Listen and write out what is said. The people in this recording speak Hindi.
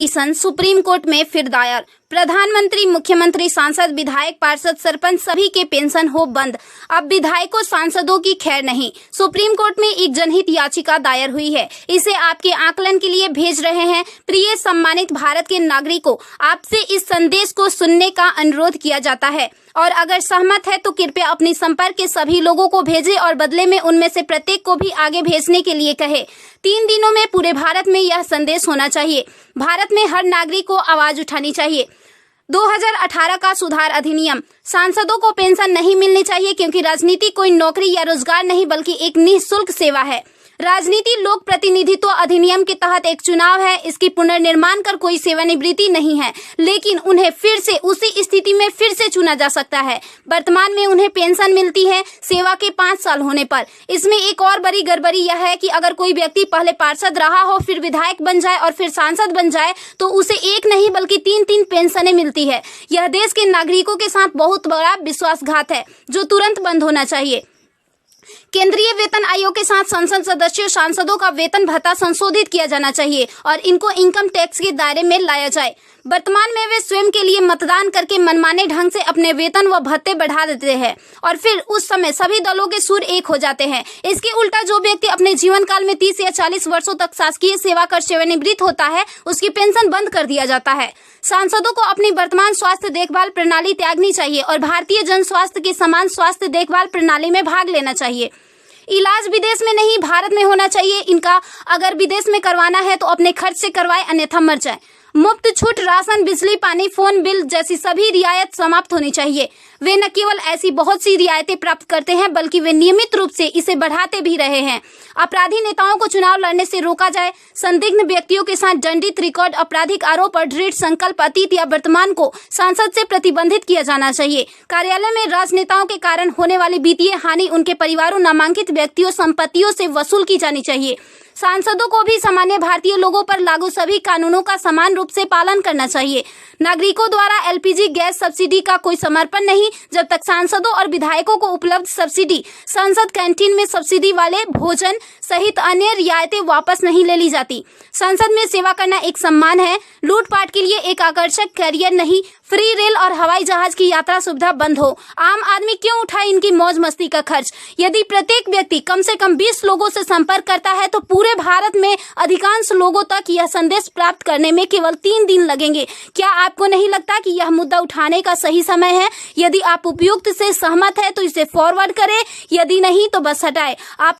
पिटीशन सुप्रीम कोर्ट में फिर दायर। प्रधानमंत्री, मुख्यमंत्री, सांसद, विधायक, पार्षद, सरपंच सभी के पेंशन हो बंद। अब विधायकों, सांसदों की खैर नहीं। सुप्रीम कोर्ट में एक जनहित याचिका दायर हुई है। इसे आपके आकलन के लिए भेज रहे हैं। प्रिय सम्मानित भारत के नागरिकों, आपसे इस संदेश को सुनने का अनुरोध किया जाता है और अगर सहमत है तो कृपया अपनी संपर्क के सभी लोगों को भेजें और बदले में उनमें से प्रत्येक को भी आगे भेजने के लिए कहे। 3 दिनों में पूरे भारत में यह संदेश होना चाहिए। भारत में हर नागरिक को आवाज उठानी चाहिए। 2018 का सुधार अधिनियम। सांसदों को पेंशन नहीं मिलनी चाहिए क्योंकि राजनीति कोई नौकरी या रोजगार नहीं बल्कि एक निःशुल्क सेवा है। राजनीति लोक प्रतिनिधित्व अधिनियम के तहत एक चुनाव है। इसकी पुनर्निर्माण कर कोई सेवानिवृत्ति नहीं है, लेकिन उन्हें फिर से उसी स्थिति में फिर से चुना जा सकता है। वर्तमान में उन्हें पेंशन मिलती है सेवा के 5 साल होने पर। इसमें एक और बड़ी गड़बड़ी यह है कि अगर कोई व्यक्ति पहले पार्षद रहा हो, फिर विधायक बन जाए और फिर सांसद बन जाए तो उसे एक नहीं बल्कि 3-3 पेंशनें मिलती है। यह देश के नागरिकों के साथ बहुत बड़ा विश्वासघात है जो तुरंत बंद होना चाहिए। केंद्रीय वेतन आयोग के साथ संसद सदस्यों, सांसदों का वेतन भत्ता संशोधित किया जाना चाहिए और इनको इनकम टैक्स के दायरे में लाया जाए। वर्तमान में वे स्वयं के लिए मतदान करके मनमाने ढंग से अपने वेतन व भत्ते बढ़ा देते हैं और फिर उस समय सभी दलों के सुर एक हो जाते हैं। इसके उल्टा जो व्यक्ति अपने जीवन काल में 30 या 40 वर्षों तक शासकीय सेवा कर सेवानिवृत्त होता है, उसकी पेंशन बंद कर दिया जाता है। सांसदों को अपनी वर्तमान स्वास्थ्य देखभाल प्रणाली त्यागनी चाहिए और भारतीय जन स्वास्थ्य के समान स्वास्थ्य देखभाल प्रणाली में भाग लेना चाहिए। इलाज विदेश में नहीं, भारत में होना चाहिए। इनका अगर विदेश में करवाना है तो अपने खर्च से करवाए, अन्यथा मर जाए। मुफ्त छूट राशन, बिजली, पानी, फोन बिल जैसी सभी रियायत समाप्त होनी चाहिए। वे न केवल ऐसी बहुत सी रियायतें प्राप्त करते हैं बल्कि वे नियमित रूप से इसे बढ़ाते भी रहे हैं। अपराधी नेताओं को चुनाव लड़ने से रोका जाए। संदिग्ध व्यक्तियों के साथ दंडित रिकॉर्ड, आपराधिक आरोप और दृढ़ संकल्प अतीत या वर्तमान को सांसद से प्रतिबंधित किया जाना चाहिए। कार्यालय में राजनेताओं के कारण होने वाली वित्तीय हानि उनके परिवारों, नामांकित व्यक्तियों, संपत्तियों से वसूल की जानी चाहिए। सांसदों को भी सामान्य भारतीय लोगों पर लागू सभी कानूनों का समान रूप से पालन करना चाहिए। नागरिकों द्वारा एलपीजी गैस सब्सिडी का कोई समर्पण नहीं जब तक सांसदों और विधायकों को उपलब्ध सब्सिडी, संसद कैंटीन में सब्सिडी वाले भोजन सहित अन्य रियायतें वापस नहीं ले ली जाती। संसद में सेवा करना एक सम्मान है, लूटपाट के लिए एक आकर्षक करियर नहीं। फ्री रेल और हवाई जहाज की यात्रा सुविधा बंद हो। आम आदमी क्यों उठाए इनकी मौज मस्ती का खर्च? यदि प्रत्येक व्यक्ति कम से कम 20 लोगों से संपर्क करता है तो पूरे भारत में अधिकांश लोगों तक यह संदेश प्राप्त करने में केवल 3 दिन लगेंगे। क्या आपको नहीं लगता कि यह मुद्दा उठाने का सही समय है? यदि आप उपयुक्त से सहमत है तो इसे फॉरवर्ड करें, यदि नहीं तो बस हटाएं। आप